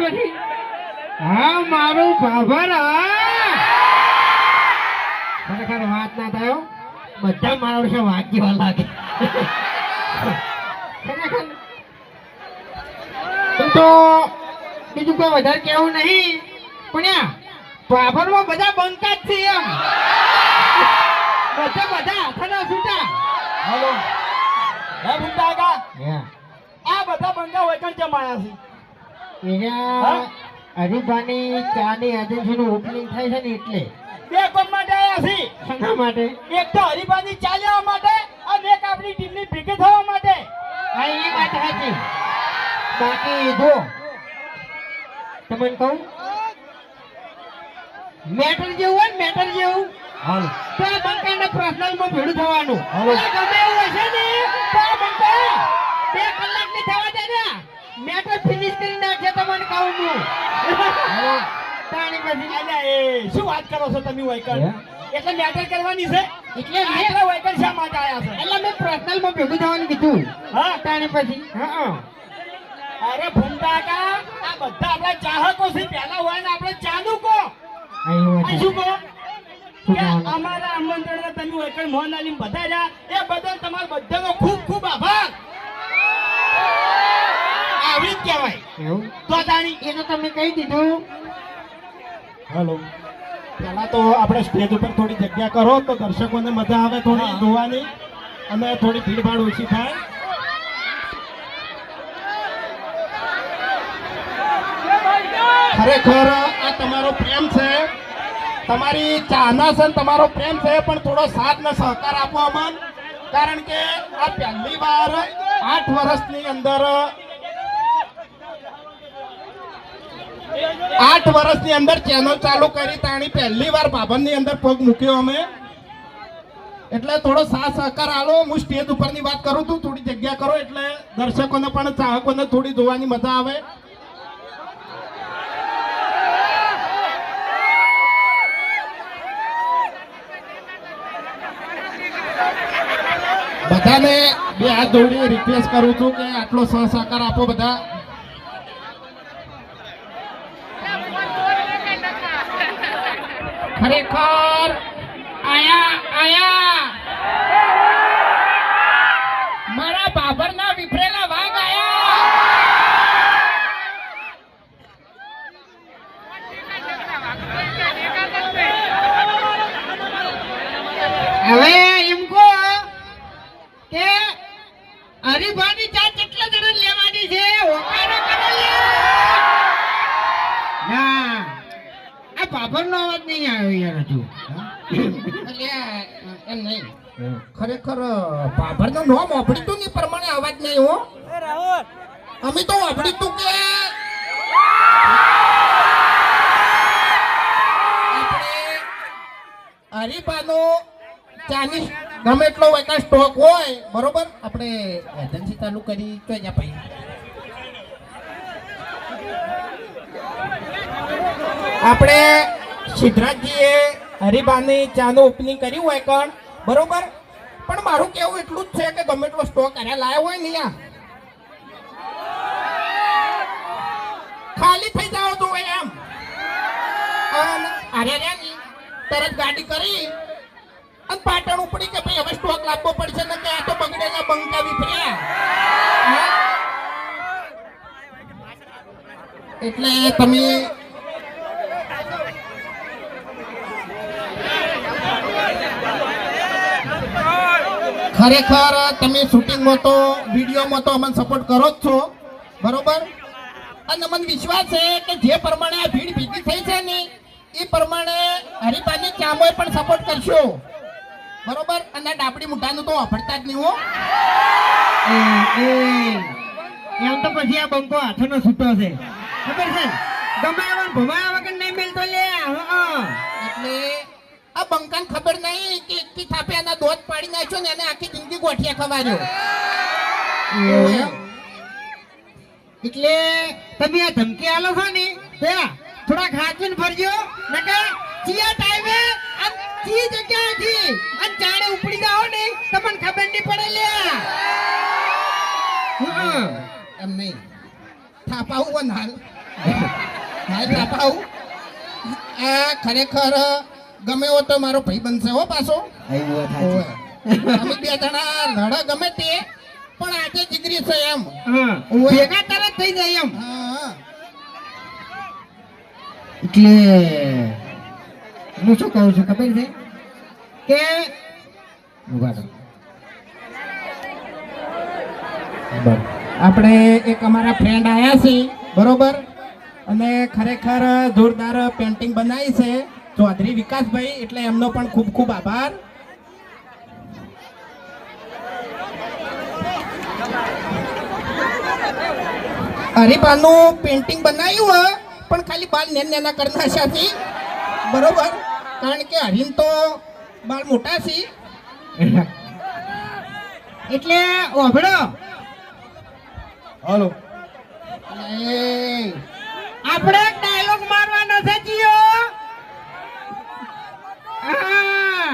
પછી હા મારું બાબર ખરેખર વાત ના થયો બધા મારા વિશે વાત જેવા લાગે ખરેખર તો બીજું કોઈ વધારે કેવું નહીં પણ બાબરમાં બધા બંકા જ છે એમ બધા હાથના છૂટા હાલો હે ભૂમતા કાકા હે આ બધા બંગા હોય કણ કેમ આયા છે એના હરીબાની ચાની એજન્સીનું ઓપનિંગ થાય છે ને એટલે બે કોમ માટે આયા છે શના માટે એક તો હરિભાની ચા લેવા માટે અને એક આપણી ટીમની ભેગી થવા માટે આ એ વાત સાચી બાકી જો તમને કહું મેટર જેવું હોય ને મેટર જેવું હાલો તો આ બંકાના પર્સનલમાં ભેડું થવાનું હાલો. ગમે એવું હશે ને તો આ બંકા 2 કલાક ની થવા દે ને મેટર ફિનિશ કરી નાખશે તમને કહું હું તાણી પછી અલ્યા એ શું વાત કરો છો તમે વાયકર હે? એટલે મેટર કરવાની છે એટલે મેં આટલા વાયકર શા માટે આયા છે એટલે મેં પર્સનલમાં ભેગું થવાનું કીધું હા તાણી પછી હા અરે ભૂમતા કાકા આ બધા આપણા ચાહકો છે પહેલા હોય ને આપણે ચાનું કો આવ્યો આ શું કહો શું કે કહેવાનું? અમારા આમંત્રણને તમે વાયકર મોહન આલીમ બધા રહ્યા એ બદલ તમારો બધાનો ખૂબ ખૂબ આભાર આવી જ કહેવાય એવું તો તાણી એ તો તમે કહી દીધું હેલો પહેલા તો આપણે સ્ટેજ ઉપર થોડી જગ્યા કરો તો દર્શકોને મજા આવે થોડી જોવાની અને થોડી ભીડભાડ ઓછી થાય ખરેખર આ તમારો પ્રેમ છે તમારી ચાહના છે ને તમારો પ્રેમ છે પણ થોડો સાથ ને સહકાર આપો અમન કારણ કે આ પહેલી વાર 8 વર્ષની અંદર 8 વર્ષની અંદર ચેનલ ચાલુ કરી તાણી પહેલી વાર બાબરની અંદર પગ મૂક્યો અમે એટલે થોડો સાથ સહકાર આલો હું સ્ટેજ ઉપરની વાત કરું છું થોડી જગ્યા કરો એટલે દર્શકોને પણ ચાહકોને થોડી જોવાની મજા આવે બધાને બે હાથ જોડી રિક્વેસ્ટ કરું છું કે આટલો સહકાર આપો બધા ખરેખર આયા મારા બાબરના વિફરેલા વાઘ આયા હવે એમ કહો કે હરીભાની ચા કેટલા જણા લેવાની છે ઓકારો કરો લે ના આ બાબરનો અવાજ નહીં આવ્યો યાર હજુ એમ નહીં ખરેખર બાબરનું નામ ઓપડીતું ની પ્રમાણે અવાજ નહીં હો અમે તો ઓપડીતું કે આપણે હરીબાનો ચાની ગમે એટલો વેકા સ્ટોક હોય બરોબર આપણે એજન્સી ચાલુ કરી તો અહીંયા ભાઈ આપણે સિદ્ધરાજજીએ હરિબાની ચાનું ઓપનિંગ કર્યું હોય કણ બરોબર પણ મારું કેવું એટલું જ છે કે ગમે એટલો સ્ટોક કર્યા લાયો હોય ને યા ખાલી થઈ જાવ તો એમ અને અરે રે ની તરત ગાડી કરી અને પાટણ ઉપડી કે ભાઈ હવે સ્ટોક લાવવો પડશે ને કે આ તો બગડેલા બંકા વિફર્યા એટલે તમે ખરેખર તમે શૂટિંગમાં તો વિડીયોમાં તો અમને સપોર્ટ કરો જ છો બરોબર અને મને વિશ્વાસ છે કે જે પ્રમાણે આ ભીડ ભેગી થઈ છે ને એ પ્રમાણે હરિભાની ચામોય પણ સપોર્ટ કરશો બરોબર અને ડાબડી મુઠાનું તો વાપરતા જ નહીં હો એમ તો પછી આ બંકો હાથનો છૂટો છે ખબર છે ગમે એવા ભમાયા વગર નહીં મિલતો લે એટલે આ બંકાને ખબર નહીં કે એકથી થાપે એના દોધ પાડી નાખ્યો ને એને આખી જિંદગી ગોઠિયા ખવાર્યો એટલે તમે આ ધમકી આલો છો ને થોડા ખાચવીને ફરજો નકર ચિયા ટાઈમે આ ચી જગ્યાએથી આ ચાડે ઉપડી જાઓ ને તમને ખબર નહીં પડે લે એમ નહીં થાપા હું હાલ હા બાપા આ ખરેખર ગમે એવો તો મારો ભાઈ બનશે હો પાછો અહીં વાત સાચી. ઓવે. અમે બે જણા લડા ગમે તે પણ આજે જીગરી છે એમ હા ઓવે. ભેગા તરત થઈ જાય એમ. હા એટલે હું શું કહું છું ખબર છે કે ઉભા રહો. આપણે એક અમારા ફ્રેન્ડ આયા છે બરોબર અને ખરેખર જોરદાર પેન્ટિંગ બનાવી છે ચૌધરી વિકાસભાઈ એટલે એમનો પણ ખૂબ ખૂબ આભાર. હરીબાનું પેન્ટિંગ બનાવ્યું હોય પણ ખાલી બાલ નેના કરના છે બરોબર કારણ કે હરીન તો બાલ મોટા છે એટલે ઓભળો હાલો આપણે એક ડાયલોગ મારવાનો છે જીઓ. હા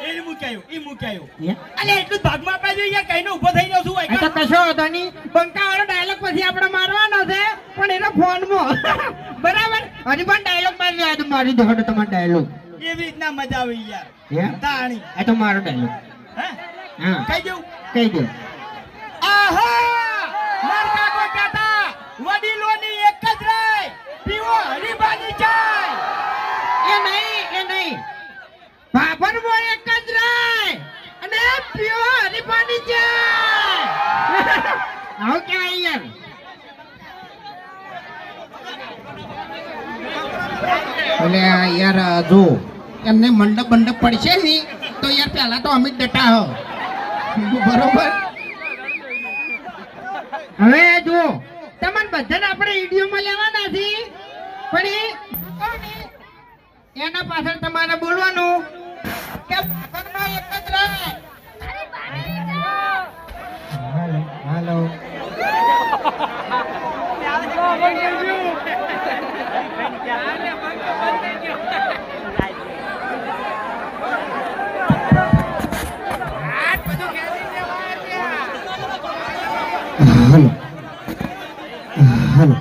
એ મૂક્યાયો હે? અલે એટલું જ ભાગમાં આપવા જોઈએ યાર કઈનો ઊભો થઈ જાવ છું આ તો કશો હતો નહીં બંકા વાળો ડાયલોગ પછી આપણે મારવાનો છે પણ એનો ફોનમાં બરાબર હજી પણ ડાયલોગ મારી આ તો મારી દોડો તમારો ડાયલોગ એવી રીતના મજા આવી યાર હે તાણી આ તો મારો ડાયલોગ હે હા કઈ દઉં કહી દો. આહા માર કાકો કહેતા વડીલોની એક જ રાય પીવો હરીબાની ચાય એ નહીં ભાભર મો એક જ રાય અને પીઓ હરીફાની છે. આવું કેવાય યાર. એટલે યાર જો એમને મંડપ બંડપ પડશે ને તો યાર પહેલા તો અમિત ડટા હો બરોબર હવે જો તમને બધાને આપણે વિડીયોમાં લેવાના છે પણ એના પાછળ તમારે બોલવાનું કે ભાભરનો એક જ રાય. હાલો હાલો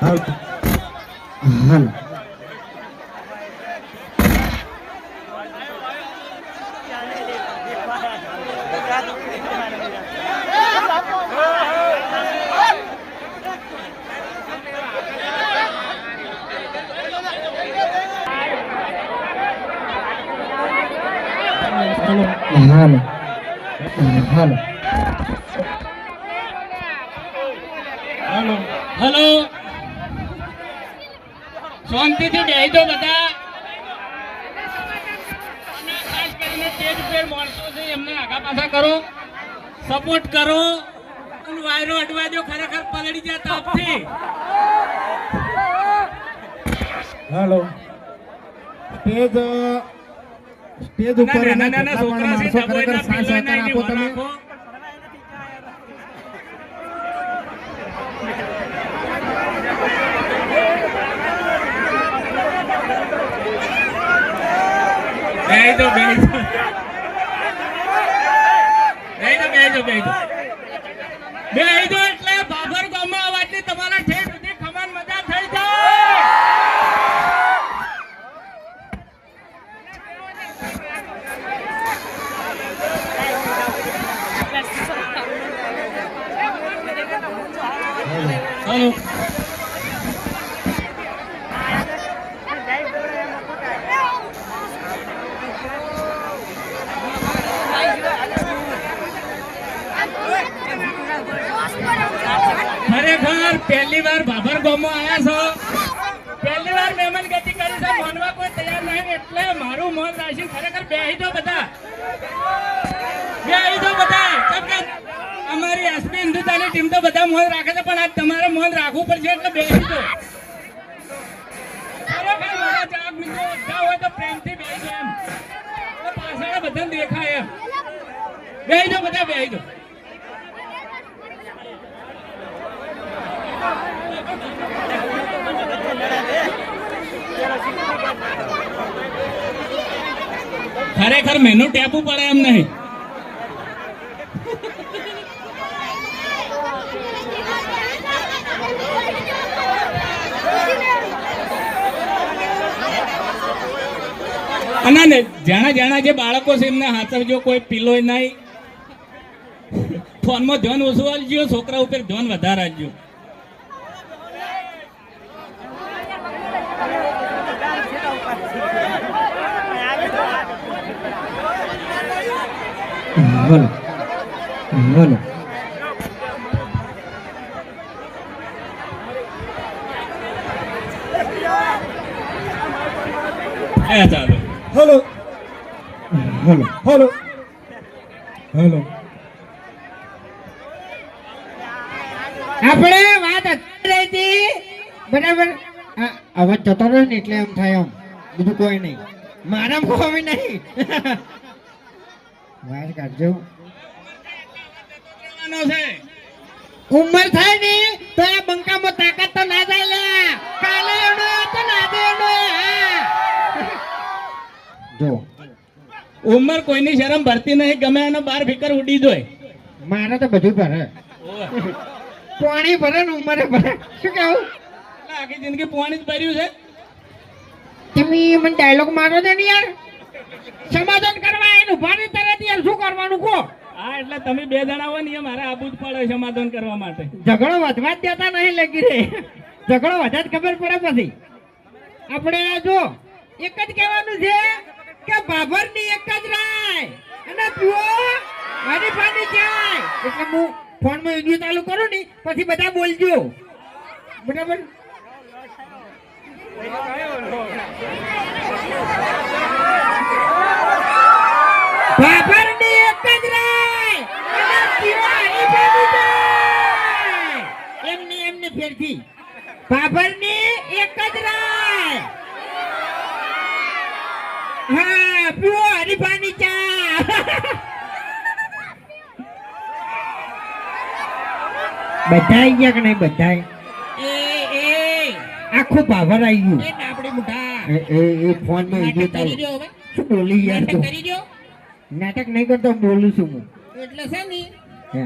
હાલો હાલો હાલો હાલો હેલો શાંતિથી બેહી દો બધા અને ખાસ કરીને સ્ટેજ ઉપર માણસો છે એમને આગા પાછા કરો સપોર્ટ કરો અને વાયરો અડવા દો ખરેખર પલળી જાય તાપથી હેલો સ્ટેજ ઉપર નાના નાના છોકરા છે ખરેખર સાથ સહકાર આપો તમે બેહી દો એટલે બાબર ગામમાં અવાજની તમારા ઠેઠ સુધી ખમાન મજા થઈ જાય. હેલો ખરેખર પહેલી વાર ભાભર ગામમાં આવ્યા છો પહેલી વાર મહેમાન ગતિ કરી છે માનવા કોઈ તૈયાર નહીં એટલે મારું મોન રાખી ખરેખર બેહી દો બધા કેમ કે અમારી એસપી હિન્દુસ્તાની ટીમ તો બધા મોન રાખે છે પણ આજ તમારે મોન રાખવું પડશે એટલે બેહી દો ખરેખર મારા ચાક મિત્રો બધા હોય તો પ્રેમથી બેહી દો એમ તો પાછળ બધાને દેખાય એમ બેહી દો બધા બેહી દો ખરેખર મેનુ ટેપવું પડે એમ નહીં અને ને જાણા જે બાળકો છે એમને હાચવજો, કોઈ પીલો નહીં. ફોનમાં ધ્યાન ઓછું આપજો, છોકરા ઉપર ધ્યાન વધારે આપજો. બોલો બોલો. ચાલો હેલો બોલો હેલો હેલો. આપણે વાત હતી રહી હતી બરાબર. આ અવાજ જતો રહ્યો ને એટલે એમ થાય, એમ બીજું કોઈ નહીં. મારામાં કોઈ નહીં. વાર કાઢજો. ઉંમર થાય ને તો આ બંકામાં તાકાત તો ના જાય લે. કાલે એનો તો ના દે એનો. હા જો ઉંમર કોઈની શરમ ભરતી નહીં, ગમે એનો બાર ફિકર ઉડી જોય. મારે તો બધું ભરે. પાણી ભરે ને ઉંમરે ભરે. શું કેવું? આખી જિંદગી પાણી જ ભર્યું છે. તમે મને ડાયલોગ મારો દે ને યાર. સમાધાન કરવા એનું ભારે તરત યાર શું કરવાનું કહો. હા એટલે તમે બે જણા હોય ને એ મારે આબુ જ પડે સમાધાન કરવા માટે. ઝઘડો વધવા જ દેતા નહીં લગી રે. ઝઘડો વધે જ ખબર પડે પછી. આપણે આ જો એક જ કહેવાનું છે કે બાબરની એક જ રાય અને પીવો હરીફાની ચાય. એટલે હું ફોનમાં વિડિયો ચાલુ કરું ને પછી બધા બોલજો બરાબર. બાબરની એક જ રાય અને પીવો હરીફાની ચાય. એમની ફેરથી બાબરની એક જ રાય. હા પીવો હરીફાની ચા. બધા ગયા કે નહીં? બધા આખું પાવર આવી ગયું. એ ફોન માં વિડિયો ચાલુ. શું બોલી યાર તું? નાટક નહીં કરતો, બોલું છું હું. એટલે છે ને હે.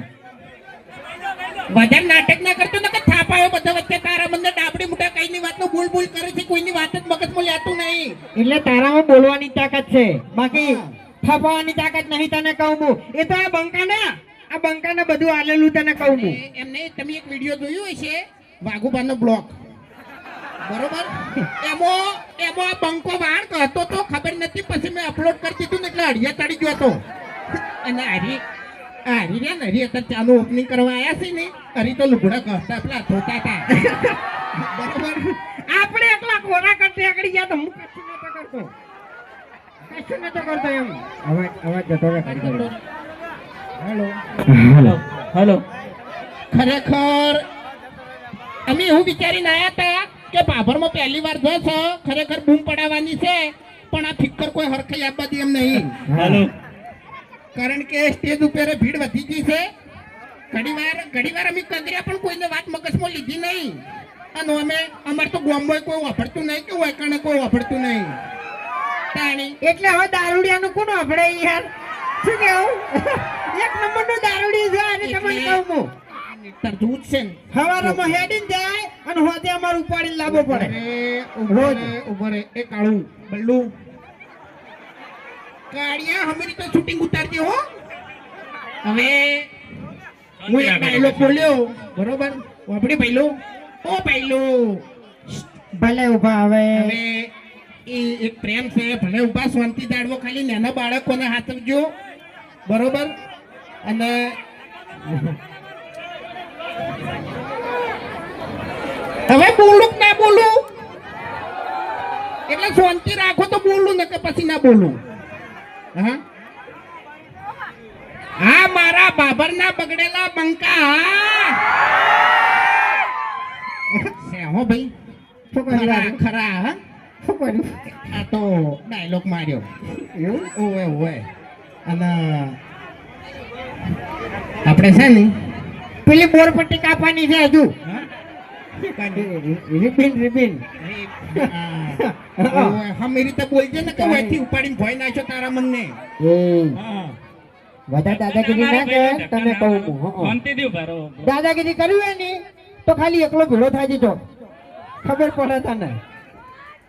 વધારે નાટક ના કરતો ને કે થાપાયો બધા વચ્ચે તારા મને ડાબડી મુઠા કઈની વાતનો બોલ બોલ કરે છે, કોઈની વાત જ મગજમાં લેતું નહીં. એટલે તારામાં બોલવાની તાકાત છે, બાકી ફાફાવાની તાકાત નહીં. તને કહું હું, એ તો આ બંકાને બધું આલેલું તને કહું હું. એમને તમે એક વિડિયો જોયું હશે વાઘુબાનો બ્લોક, બરોબર? એમાં આ બંકો વાળ કહતો તો ખબર નથી, પછી મેં અપલોડ કરી દીધું ને એટલે અડિયા ચડી ગયો હતો. અને હરી રહ્યા ને હરી અત્યારે ચાલુ ઓપનિંગ કરવા આવ્યા છે ને, હરી તો લુગડા કહતા પેલા ધોતા હતા. બરોબર? આપણે એકલા કોરા કરતે આગળ ગયા તો હું કશું નતો કરતો એમ. અવાજ જતો રહે. હેલો ખરેખર અમે એવું વિચારીને આવ્યા હતા કે બાભરમાં પહેલી વાર જો છો, ખરેખર બૂમ પડાવવાની છે, પણ આ ફિકર કોઈ હરખાઈ આપવા દે એમ નહીં. હેલો કારણ કે સ્ટેજ ઉપર ભીડ વધી ગઈ છે. ઘડીવાર અમે કંદર્યા પણ કોઈને વાત મગજમાં લીધી નહીં. અને અમારે તો ગામમાં કોઈ વાપરતું નહીં કે વાયકાને કોઈ વાપરતું નહીં. તાણી એટલે હવે દારૂડિયાનું કોણ આપણે યાર? શું કેવું? એક નંબરનું દારૂડી છે અને તમને કહું હું. તરજૂજ છે ને. હવારમાં હેડીને જાય અને હોદે અમારું ઉપાડીને લાવવો પડે. રોજ ઉભો રે એ કાળું બલ્લુ કાળિયા હમેરી તો શૂટિંગ ઉતારતી હો. હવે હું એક ડાયલોગ બોલ્યો, બરોબર? વાપડી પહેલો ઓ પહેલો ભલે ઉભા હવે. હવે એ એક પ્રેમ છે, ભલે ઉભા શાંતિ દાડવો, ખાલી નાના બાળકોને હાથવજો, બરોબર? અને હવે બોલું કે ના બોલું? એટલે શાંતિ રાખો તો બોલું, ને કે પછી ના બોલું? હા મારા બાબરના બગડેલા બંકા. હો ભાઈ શું કર્યું? ખરા હા શું કર્યું? આ તો ડાયલોગ માર્યો. ઓવે અને આપણે છે ને પેલી બોર પટ્ટી કાપવાની છે હજુ. રિબિન હમી રીતે બોલજે ને કે વહીથી ઉપાડીને ભોય નાખ્યો તારા મનને. વધારે દાદાગીરી ના કર, તને કહું હું. શાંતિથી ઉભા રહો. દાદાગીરી કરવી હોય ને તો ખાલી એકલો ભેળો થાય છે, ખબર પડે તને.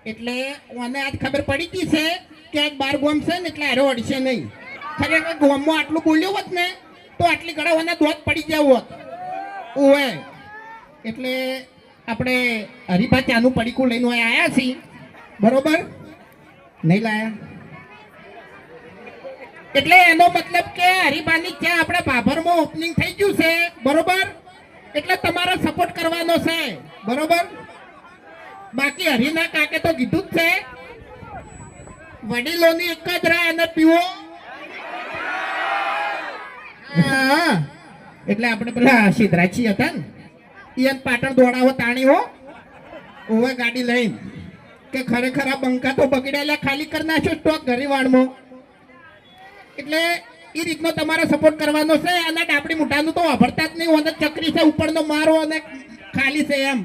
એટલે મને આજ ખબર પડી ગઈ છે ક્યાંક બાર ગોમ છે ને એટલે હારો અડશે નહીં. ખરેખર ગોમમાં આટલું બોલ્યો હોત ને તો આટલી ગળાવાના દોત પડી ગયા હોત. ઓવે એટલે આપણે હરીફા ચાનું પડીકું લઈને આવ્યા છીએ, બરોબર? નહીં લાયા એટલે એનો મતલબ કે હરીફાની ચા આપણે ભાભરમાં ઓપનિંગ થઈ ગયું છે, બરોબર? એટલે તમારે સપોર્ટ કરવાનો છે, બરોબર? બાકી હરીના કાકે તો કીધું જ છે વડીલોની એક જ રાહ અને પીવો. હા, એટલે આપણે પેલા સિદ્ધરાજી હતા ને ઈયન પાટણ દોડાવો તાણી હો ઓવે ગાડી લઈને કે ખરેખર આ બંકા તો બગડેલા ખાલી કરી નાખ્યો સ્ટોક ગરીવાડમાં. એટલે એ રીતનો તમારે સપોર્ટ કરવાનો છે. અને ડાપડી મોઢાનું તો વાપરતા જ નહીં, ઓને ચકરી છે ઉપરનો મારો અને ખાલી છે એમ.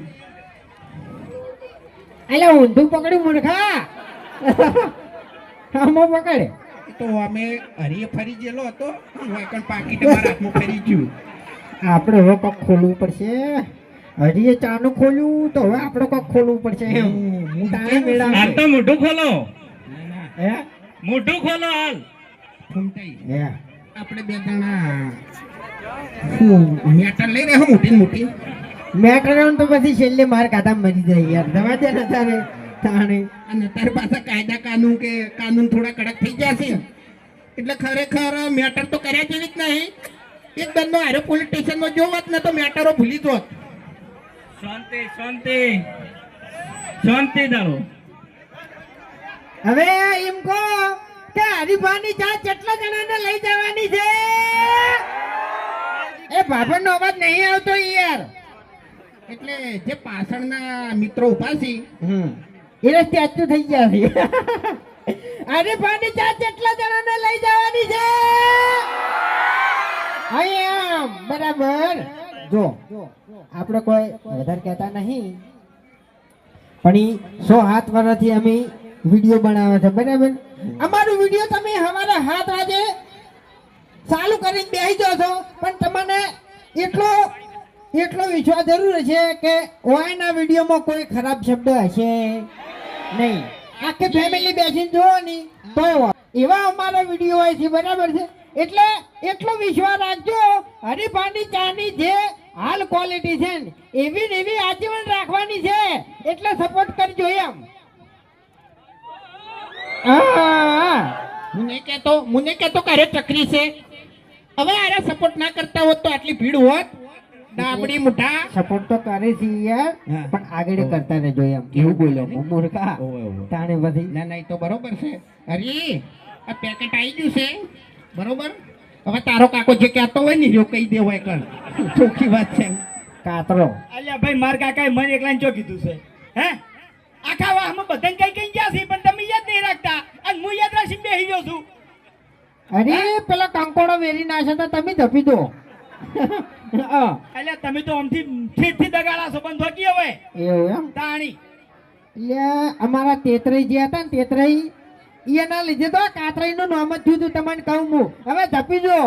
એટલે ઊંધું પકડ્યું મૂર્ખા. આમો પકડે તો અમે હરીએ ફરી ગયેલો હતો, વાયકણ પાકીટ મારા હાથમાં ફરી ગયું. આપણે હવે કોક ખોલવું પડશે. હજી એ ચાનું ખોલ્યું તો હવે આપણે કોક ખોલવું પડશે એમ. તાણે મેળાવશે. હાલ તો મોઢું ખોલો, હે મોઢું ખોલો હાલ. ફૂમતાઈ હે આપણે બે જણા મેટર લઈ રહ્યા મોટી ને મોટી. મેટરન તો પછી છેલ્લે માર કાઢા મરી જાય યાર. દવા દે ને તારે તાણે અને તાર પાસે કાયદા કાનૂન કે કાનૂન થોડા કડક થઈ ગયા છે એટલે ખરેખર મેટર તો કર્યા જેવી જ નહીં. એક દંડનો હારે પોલીસ સ્ટેશનમાં જોવત ને તો મેટરો ભૂલી જોત. શાંતિ શાંતિ શાંતિ ધારો. હવે એમ કહો કે હરીફાની ચા કેટલા જણાને લઈ જવાની છે? એ ભાભરનો અવાજ નહીં આવતો યાર. એટલે જે પાછળના મિત્રો ઉભા છે એને સ્ટેચ્યુ થઈ ગયા છે. હરીફાની ચા કેટલા જણાને લઈ જવાની છે? અહીંયા બરાબર. જો આપણે કોઈ વધારે કહેતા નહીં, પણ ઈ 107 વર્ષથી અમે વિડીયો બનાવે છે, બરાબર? અમારું વિડીયો તમે સવારે 7 વાગે ચાલુ કરીને બેસી જાઓ છો, પણ તમને એટલો વિશ્વાસ જરૂર છે કે ઓયના વિડીયોમાં કોઈ ખરાબ શબ્દ હશે નહીં. આખી ફેમિલી બેસીને જોવો ની તો એવા અમારા વિડીયો હોય છે, બરાબર છે? એટલે એટલો વિશ્વાસ રાખજો. હરીફાની ચાની જે હાલ ક્વોલિટી છે ને એવી ને એવી આજીવન રાખવાની છે, એટલે સપોર્ટ કરજો એમ. હા, હું નહીં કહેતો કરે ચકરી છે. હવે આરે સપોર્ટ ના કરતા હોત તો આટલી ભીડ હોત. ડાબડી મુઠા સપોર્ટ તો કરે છે યાર, હા. પણ આગળ કરતા રહેજો એમ. એવું બોલ્યો હું મૂર્ખા. તાણે પછી ના ના, એ તો બરોબર છે. હરી આ પેકેટ આવી ગયું છે, બરોબર? હવે તારો કાકો જે કહેતો હોય ને એ કહી દેવાય કણ. ચોખ્ખી વાત છે. કાતરો અલ્યા ભાઈ માર કાકાએ મને એકલાને ચો કીધું છે? હે આખા વાહમાં બધાને કઈ કઈ ગયા છે પણ તમે યાદ નહીં રાખતા અને હું યાદ રાખીને બેસી ગયો છું. અરે પેલા કંકોડો વેરી નાખે તો તમે ધપી દો. અલ્યા તમે તો આમથી ઠીઠથી દગાડા છો બંધ હોકી હવે એવું એમ? તાણી. એટલે અમારા તેતરાઈ જે હતા ને તેતરાઈ એના લીધે તો કાતરાઈ નું નામ જ થયું હતું. તમને કહું હું હવે ધપી જો.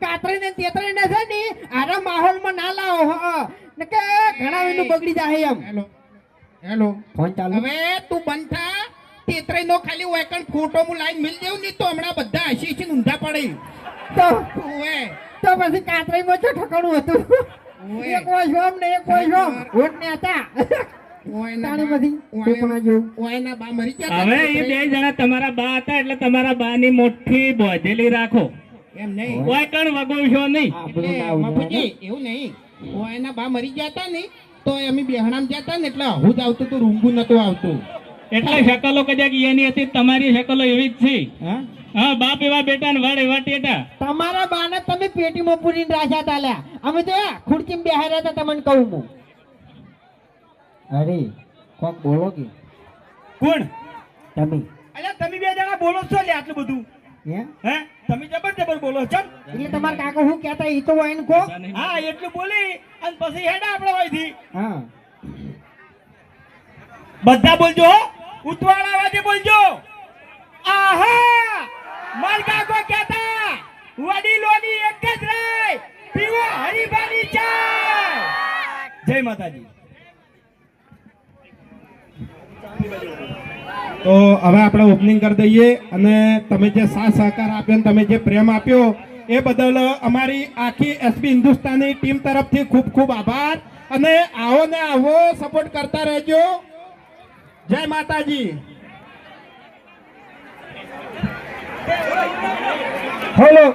કાતરાઈ ને તેતરાઈ ને છે ને આરા માહોલમાં ના લાવો. ને કે ઘણા વેલું બગડી જાય એમ. હેલો હેલો, ફોન ચાલુ. હવે તું બંધ થા. તેતરાઈ નો ખાલી વેકન ફોટો હું લાઈન મિલ દેવું નહીં તો હમણાં બધા હસી હસી ઊંધા પડે. તો ઓવે તો પછી કાતરાઈ માં જો ઠકાણું હતું. એક વોશરૂમ ને એક વોશરૂમ ઓટ ને હતા. તાણી બધી ટેપણા જેવું. ઓયના બા મરી ગયા હવે એ બે જણા તમારા બા હતા એટલે તમારા બા ની મોટી બોધેલી રાખો. એમ નહીં. કોઈ કણ વગોવશો નહીં. આપણું એટલે ના ઉડવાનું. બાપુજી, એવું નહીં. ઓયના બા મરી ગયા હતા ને તો અમે બેહણામ ગયા હતા ને એટલે હું જ આવતું હતું, રૂંગું નતું આવતું. એટલે શકલો કદાચ એની હતી તમારી શકલો એવી જ છે. હા હા બાપ એવા બેટા ને વાડ એવા ટેટા. તમારા બાને તમે પેટીમાં પૂરીને રાખ્યા તા લ્યા. અમે તો ખુરચીમાં બેહાર્યા હતા. તમને કહું હું. અરે કોક બોલો કે કોણ? તમે અલ્યા તમે બે જણા બોલો છો લે આટલું બધું? હે? હે તમે જબર જબર બોલો છો. એટલે તમારા કાકા શું કહેતા એ તો હોય ને કો. હા એટલું બોલી અને પછી હેડા આપણે હોયથી હા બધા બોલજો હો. ઉતવાળા અવાજે બોલજો. આહા માર કાકો કહેતા વડીલોની એક જ રાય પીવો હરીફાની ચા. જય માતાજી. તો હવે આપણે ઓપનિંગ કરી દઈએ અને તમે જે સાથ સહકાર આપ્યો અને તમે જે પ્રેમ આપ્યો એ બદલ અમારી આખી એસબી હિન્દુસ્તાની ટીમ તરફથી ખૂબ ખૂબ આભાર અને આવો ને આવો સપોર્ટ કરતા રહેજો. જય માતાજી. બોલો.